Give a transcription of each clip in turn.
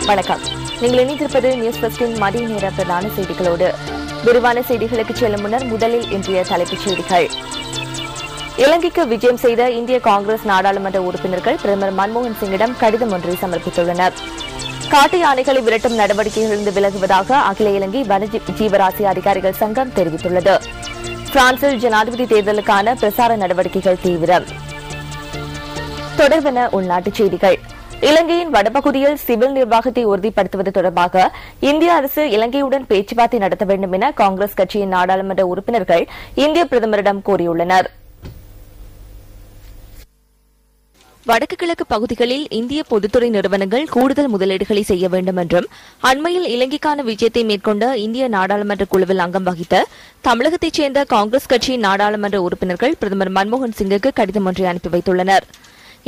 வணக்கம். நீங்கள் இணைந்திருப்பது நியூஸ் ஃபர்ஸ்டின் மதிய நேர பிரதான செய்திகளோடு. விரிவான செய்திகளுக்கு செல்லும் முன்னர் முதலில் இன்றைய தலைப்புச் செய்திகள். இலங்கைக்கு விஜயம் செய்த இந்திய காங்கிரஸ் நாடாளுமன்ற உறுப்பினர்கள் பிரதமர் மன்மோகன் சிங்கிடம் கடிதம் ஒன்றை சமர்ப்பித்துள்ளனர். காட்டு யானைகளை விரட்டும் நடவடிக்கைகளிலிருந்து விலகுவதாக அகில இலங்கை வன ஜீவராசி அதிகாரிகள் சங்கம் தெரிவித்துள்ளது. பிரான்சில் ஜனாதிபதி தேர்தலுக்கான பிரசார நடவடிக்கைகள் தீவிரம். தொடர்பென உள்நாட்டுச் செய்திகள். இலங்கையின் வடபகுதியில் சிவில் நிர்வாகத்தை உறுதிப்படுத்துவது தொடர்பாக இந்திய அரசு இலங்கையுடன் பேச்சுவார்த்தை நடத்த வேண்டும் என காங்கிரஸ் கட்சியின் நாடாளுமன்ற உறுப்பினர்கள் இந்திய பிரதமரிடம் கோரியுள்ளனர். வடக்கு கிழக்கு பகுதிகளில் இந்திய பொதுத்துறை நிறுவனங்கள் கூடுதல் முதலீடுகளை செய்ய வேண்டும் என்றும் அண்மையில் இலங்கைக்கான விஜயத்தை மேற்கொண்ட இந்திய நாடாளுமன்ற குழுவில் அங்கம் வகித்த தமிழகத்தைச் சேர்ந்த காங்கிரஸ் கட்சியின் நாடாளுமன்ற உறுப்பினர்கள் பிரதமர் மன்மோகன் சிங்குக்கு கடிதம் ஒன்றை அனுப்பி வைத்துள்ளனா்.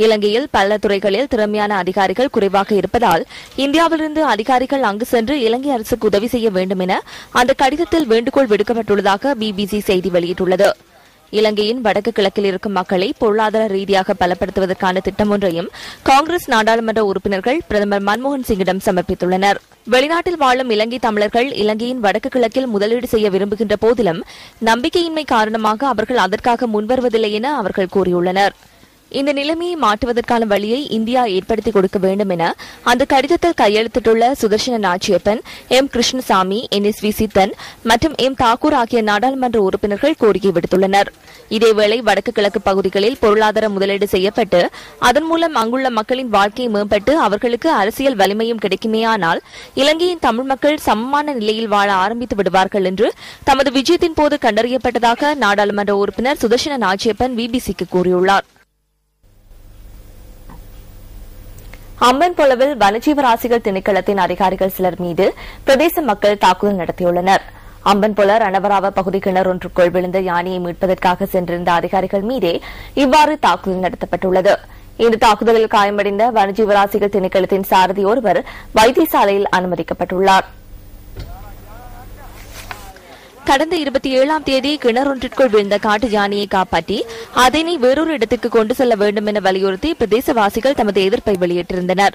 இலங்கையில் பல துறைகளில் திறமையான அதிகாரிகள் குறைவாக இருப்பதால் இந்தியாவிலிருந்து அதிகாரிகள் அங்கு சென்று இலங்கை அரசுக்கு உதவி செய்ய வேண்டும் என அந்த கடிதத்தில் வேண்டுகோள் விடுக்கப்பட்டுள்ளதாக பிபிசி செய்தி வெளியிட்டுள்ளது. இலங்கையின் வடக்கு கிழக்கில் இருக்கும் மக்களை பொருளாதார ரீதியாக பலப்படுத்துவதற்கான திட்டம் ஒன்றையும் காங்கிரஸ் நாடாளுமன்ற உறுப்பினர்கள் பிரதமர் மன்மோகன் சிங்கிடம் சமர்ப்பித்துள்ளனர். வெளிநாட்டில் வாழும் இலங்கை தமிழர்கள் இலங்கையின் வடக்கு கிழக்கில் முதலீடு செய்ய விரும்புகின்ற போதிலும் நம்பிக்கையின்மை காரணமாக அவர்கள் அதற்காக முன்வருவதில்லை என அவர்கள் கூறியுள்ளனர். இந்த நிலைமையை மாற்றுவதற்கான வழியை இந்தியா ஏற்படுத்திக் கொடுக்க வேண்டும் என அந்த கடிதத்தில் கையெழுத்திட்டுள்ள சுதர்சன நாச்சியப்பன், எம் கிருஷ்ணசாமி, NSV சித்தன் மற்றும் எம் தாக்கூர் ஆகிய நாடாளுமன்ற உறுப்பினர்கள் கோரிக்கை விடுத்துள்ளனர். இதேவேளை வடக்கு கிழக்கு பகுதிகளில் பொருளாதார முதலீடு செய்யப்பட்டு அதன் மூலம் அங்குள்ள மக்களின் வாழ்க்கை மேம்பட்டு அவர்களுக்கு அரசியல் வலிமையும் கிடைக்குமேயானால் இலங்கையின் தமிழ் மக்கள் சமமான நிலையில் வாழ ஆரம்பித்து விடுவார்கள் என்று தமது விஜயத்தின் போது கண்டறியப்பட்டதாக நாடாளுமன்ற உறுப்பினர் சுதர்சன நாச்சியப்பன் பிபிசிக்கு கூறியுள்ளார். அம்பன்பொலவில் வனஜீவராசிகள் திணைக்களத்தின் அதிகாரிகள் சிலர் மீது பிரதேச மக்கள் தாக்குதல் நடத்தியுள்ளனர். அம்பன்பொல ரணவராவ பகுதி கிணறு ஒன்றுக்குள் விழுந்த யானையை மீட்பதற்காக சென்றிருந்த அதிகாரிகள் மீதே இவ்வாறு தாக்குதல் நடத்தப்பட்டுள்ளது. இந்த தாக்குதலில் காயமடைந்த வனஜீவராசிகள் திணைக்களத்தின் சாரதி ஒருவர் வைத்தியசாலையில் அனுமதிக்கப்பட்டுள்ளார். கடந்த 27ஆம் தேதி கிணறொன்றிற்குள் விழுந்த காட்டு யானையை காப்பாற்றி அதனை வேறொரு இடத்திற்கு கொண்டு செல்ல வேண்டும் என வலியுறுத்தி பிரதேசவாசிகள் தமது எதிர்ப்பை வெளியிட்டிருந்தனர்.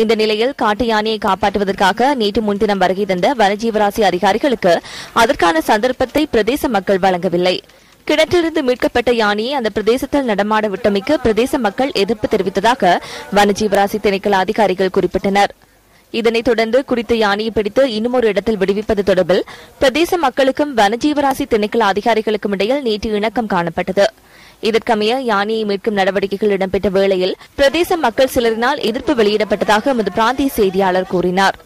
இந்த நிலையில் காட்டு யானையை காப்பாற்றுவதற்காக நேற்று முன்தினம் வருகை தந்த வனஜீவராசி அதிகாரிகளுக்கு அதற்கான சந்தர்ப்பத்தை பிரதேச மக்கள் வழங்கவில்லை. கிணற்றிலிருந்து மீட்கப்பட்ட யானையை அந்த பிரதேசத்தில் நடமாட விட்டமைக்கு பிரதேச மக்கள் எதிர்ப்பு தெரிவித்ததாக வனஜீவராசி திணைக்கள அதிகாரிகள் குறிப்பிட்டனர். இதனைத் தொடர்ந்து குறித்த யானையை பிடித்து இன்னுமொரு இடத்தில் விடுவிப்பது தொடர்பில் பிரதேச மக்களுக்கும் வனஜீவராசி திணைக்கள அதிகாரிகளுக்கும் இடையில் நேற்று இணக்கம் காணப்பட்டது. இதற்கமைய யானையை மீட்கும் நடவடிக்கைகள் இடம்பெற்ற வேளையில் பிரதேச மக்கள் சிலரினால் எதிர்ப்பு வெளியிடப்பட்டதாக எமது பிராந்திய செய்தியாளர் கூறினார்.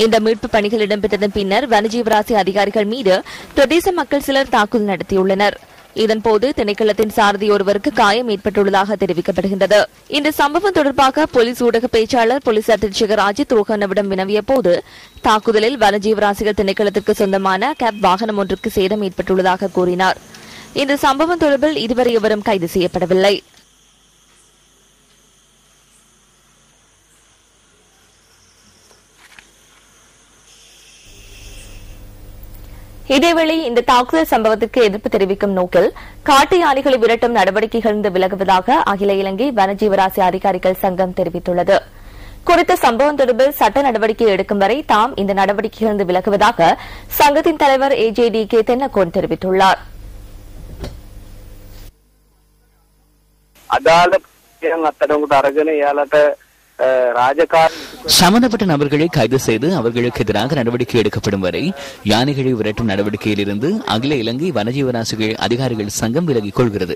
இந்த மீட்பு பணிகள் இடம்பெற்றதன் பின்னர் வனஜீவராசி அதிகாரிகள் மீது பிரதேச மக்கள் சிலர் தாக்குதல் நடத்தியுள்ளனர். இதன்போது திணைக்களத்தின் சாரதி ஒருவருக்கு காயம் ஏற்பட்டுள்ளதாக தெரிவிக்கப்படுகின்றது. இந்த சம்பவம் தொடர்பாக போலீஸ் ஊடக பேச்சாளர் போலீஸ் அधीक्षक அஜித் ரோஹனவிடம் வினவிய போது தாக்குதலில் வனஜீவராசிகள் திணைக்களத்திற்கு சொந்தமான கேப் வாகனம் ஒன்றுக்கு சேதம் ஏற்பட்டுள்ளதாக கூறினார். இந்த சம்பவம் தொடர்பில் இதுவரை எவரும் கைது செய்யப்படவில்லை. இதேவேளை இந்த தாக்குதல் சம்பவத்திற்கு எதிர்ப்பு தெரிவிக்கும் நோக்கில் காட்டு யானைகளை விரட்டும் நடவடிக்கைகளிலிருந்து விலகுவதாக அகில இலங்கை வனஜீவராசி அதிகாரிகள் சங்கம் தெரிவித்துள்ளது. குறித்த சம்பவம் தொடர்பில் சட்ட நடவடிக்கை எடுக்கும் வரை தாம் இந்த நடவடிக்கைகளிலிருந்து விலகுவதாக சங்கத்தின் தலைவர் AJDK தென்னக்கோன் தெரிவித்துள்ளார். சம்பந்தப்பட்ட நபர்களை கைது செய்து அவர்களுக்கு எதிராக நடவடிக்கை எடுக்கப்படும் வரை யானைகளை விரட்டும் நடவடிக்கையில் இருந்து அகில இலங்கை வனஜீவராசிகள் அதிகாரிகள் சங்கம் விலகிக் கொள்கிறது.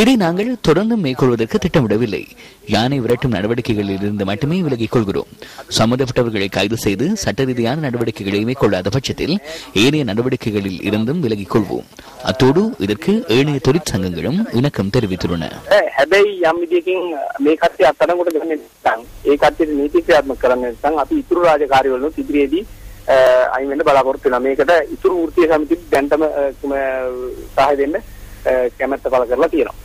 இதை நாங்கள் தொடர்ந்து மேற்கொள்வதற்கு திட்டமிடவில்லை. யானை விரட்டும் நடவடிக்கைகளில் இருந்து மட்டுமே விலகிக் கொள்கிறோம். சம்பந்தப்பட்டவர்களை கைது செய்து சட்ட ரீதியான நடவடிக்கைகளை மேற்கொள்ளாத பட்சத்தில் ஏனைய நடவடிக்கைகளில் இருந்தும் விலகிக் கொள்வோம். அத்தோடு இதற்கு ஏனைய தொழிற்சங்கங்களும் இணக்கம் தெரிவித்துள்ளன. ඒ කට්ටියට නීති ක්‍රියාත්මක කරන්න නැත්නම් අපි ඉතුරු රාජකාරිවලුත් ඉදිරියේදී අයින් වෙන්න බලාපොරොත්තු වෙනවා. මේකට ඉතුරු වෘත්තීය සමිතිය දැන්ටම සහාය දෙන්න කැමැත්ත පළ කරලා තියෙනවා.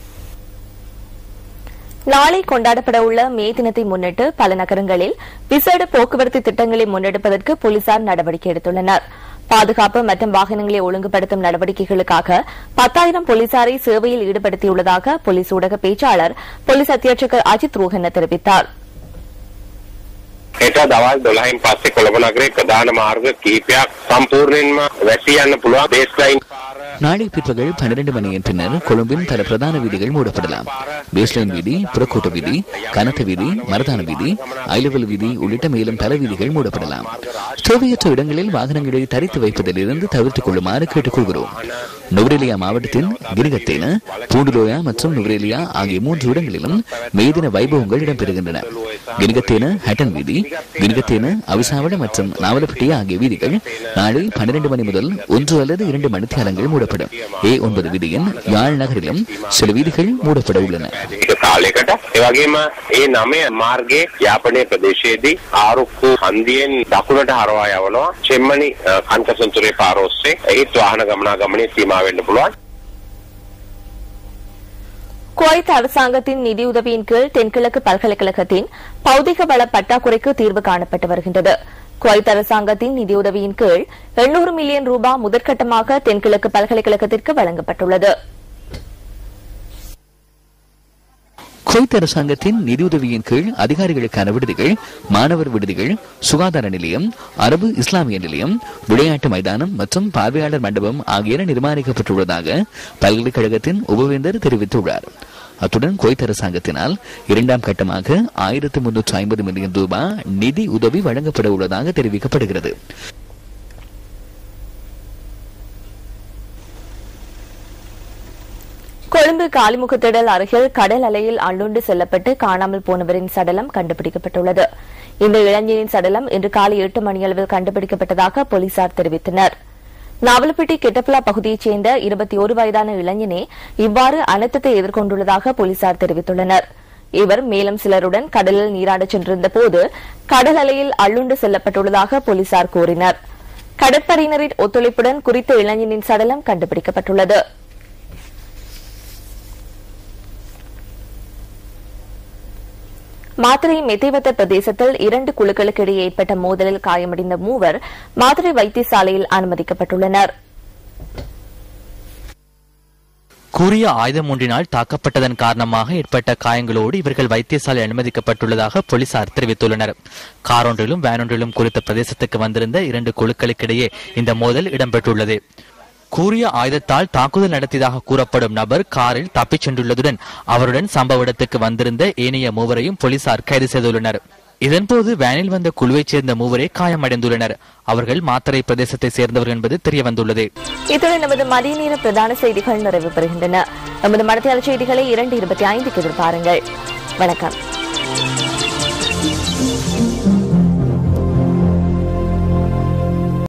நாளை கொண்டாடப்பட உள்ள மே தினத்தை முன்னிட்டு பல நகரங்களில் விசேட போக்குவரத்து திட்டங்களை முன்னெடுப்பதற்கு போலீசார் நடவடிக்கை எடுத்துள்ளனர். பாதுகாப்பு மற்றும் வாகனங்களை ஒழுங்குபடுத்தும் நடவடிக்கைகளுக்காக 10,000 போலீசாரை சேவையில் ஈடுபடுத்தியுள்ளதாக போலீஸ் ஊடக பேச்சாளர் போலீஸ் அத்தியட்சகர் அஜித் ரோஹன தெரிவித்தார். හෙට දවල් 12න් පස්සේ කොළඹ නගරයේ ප්‍රධාන මාර්ග කිහිපයක් සම්පූර්ණයෙන්ම වැසී යන්න පුළුවන් බේස්ලයින් நாளை பிற்பகல் 12 மணியின் பின்னர் கொழும்பின் பல பிரதான வீதிகள் மூடப்படலாம். பேஸ்லைன் வீதி, புறக்கோட்ட வீதி, கனத்த வீதி, மரதான வீதி, ஐலவல் வீதி உள்ளிட்ட மேலும் பல வீதிகள் மூடப்படலாம். தேவையற்ற இடங்களில் வாகனங்களை தரித்து வைப்பதிலிருந்து தவிர்த்துக் கொள்ளுமாறு கேட்டுக்கொள்கிறோம். நுவரெலியா மாவட்டத்தின் கிரிகத்தேன, பூண்டுலோயா மற்றும் நுவரெலியா ஆகிய 3 இடங்களிலும் மேதின வைபவங்கள் இடம்பெறுகின்றன. கிரிகத்தேன ஹட்டன் வீதி, கிரிகத்தேன அவிசாவட மற்றும் நாவலப்பட்டி ஆகிய வீதிகள் நாளை 12 மணி முதல் 1 அல்லது 2 மணித்தியாலங்கள் மூடப்படும். A9 வீதியின் யாழ் நகரிலும் சில வீதிகள் மூடப்பட உள்ளன. කාලයකට ඒ වගේම ඒ 9 මාර්ගයේ යාපනයේ ප්‍රදේශයේදී ආරුක්කු හන්දියෙන් දකුණට හරවා යවනවා. චෙම්මනි කන්කසන්තුරේ පාර ඔස්සේ ඒත් වාහන ගමනාගමනයේ සීමා වෙන්න පුළුවන්. குவைத் அரசாங்கத்தின் நிதியுதவியின் கீழ் தென்கிழக்கு பல்கலைக்கழகத்தின் பௌதிக வள பற்றாக்குறைக்கு தீர்வு காணப்பட்டு வருகின்றது. குவைத் அரசாங்கத்தின் நிதியுதவியின் கீழ் 800 மில்லியன் ரூபாய் முதற்கட்டமாக தென்கிழக்கு பல்கலைக்கழகத்திற்கு வழங்கப்பட்டுள்ளது. குவைத் அரசாங்கத்தின் நிதியுதவியின் கீழ் அதிகாரிகளுக்கான விடுதிகள், மாணவர் விடுதிகள், சுகாதார நிலையம், அரபு இஸ்லாமிய நிலையம், விளையாட்டு மைதானம் மற்றும் பார்வையாளர் மண்டபம் ஆகியன நிர்மாணிக்கப்பட்டுள்ளதாக பல்கலைக்கழகத்தின் உபவேந்தர் தெரிவித்துள்ளார். அத்துடன் குவைத் அரசாங்கத்தினால் 2ஆம் கட்டமாக 1350 மில்லியன் ரூபாய் நிதி உதவி வழங்கப்பட உள்ளதாக தெரிவிக்கப்படுகிறது. கொழும்பு காலிமுகத்திடல் அருகில் கடல் அலையில் அள்ளுண்டு செல்லப்பட்டு காணாமல் போனவரின் சடலம் கண்டுபிடிக்கப்பட்டுள்ளது. இந்த இளைஞரின் சடலம் இன்று காலை 8 மணியளவில் கண்டுபிடிக்கப்பட்டதாக போலீசார் தெரிவித்தனர். நாவலப்பிட்டி கெட்டப்பலா பகுதியைச் சேர்ந்த 21 வயதான இளைஞனே இவ்வாறு அனர்த்தத்தை எதிர்கொண்டுள்ளதாக போலீசார் தெரிவித்துள்ளனர். இவர் மேலும் சிலருடன் கடலில் நீராடச் சென்றிருந்த போது கடல் அலையில் அள்ளுண்டு செல்லப்பட்டுள்ளதாக போலீசார் கூறினர். கடற்படையினரின் ஒத்துழைப்புடன் குறித்த இளைஞனின் சடலம் கண்டுபிடிக்கப்பட்டுள்ளது. மாத்திரை மெத்தைவத்த பிரதேசத்தில் 2 குழுக்களுக்கு இடையே ஏற்பட்ட மோதலில் காயமடைந்த 3 மாத்திரை வைத்தியசாலையில் அனுமதிக்கப்பட்டுள்ளனர். கூறிய ஆயுதம் ஒன்றினால் தாக்கப்பட்டதன் காரணமாக ஏற்பட்ட காயங்களோடு இவர்கள் வைத்தியசாலை அனுமதிக்கப்பட்டுள்ளதாக போலீசார் தெரிவித்துள்ளனர். காரொன்றிலும் வேனொன்றிலும் குறித்த பிரதேசத்துக்கு வந்திருந்த 2 குழுக்களுக்கிடையே இந்த மோதல் இடம்பெற்றுள்ளது. கூறிய ஆயுதத்தால் தாக்குதல் நடத்தியதாக கூறப்படும் நபர் காரில் தப்பிச் சென்றுள்ளதுடன் அவருடன் சம்பவ இடத்துக்கு வந்திருந்த ஏனைய 3 போலீசார் கைது செய்துள்ளனர். இதன்போது வேனில் வந்த குழுவைச் சேர்ந்த 3 காயமடைந்துள்ளனர். அவர்கள் மாத்தறை பிரதேசத்தை சேர்ந்தவர்கள் என்பது தெரியவந்துள்ளது. இத்துடன் நமது மதிய நேர பிரதான செய்திகள் நிறைவு பெறுகின்றன. நமது மடத்தியாளர் செய்திகளை 2:25 எதிர்பாருங்கள். வணக்கம்.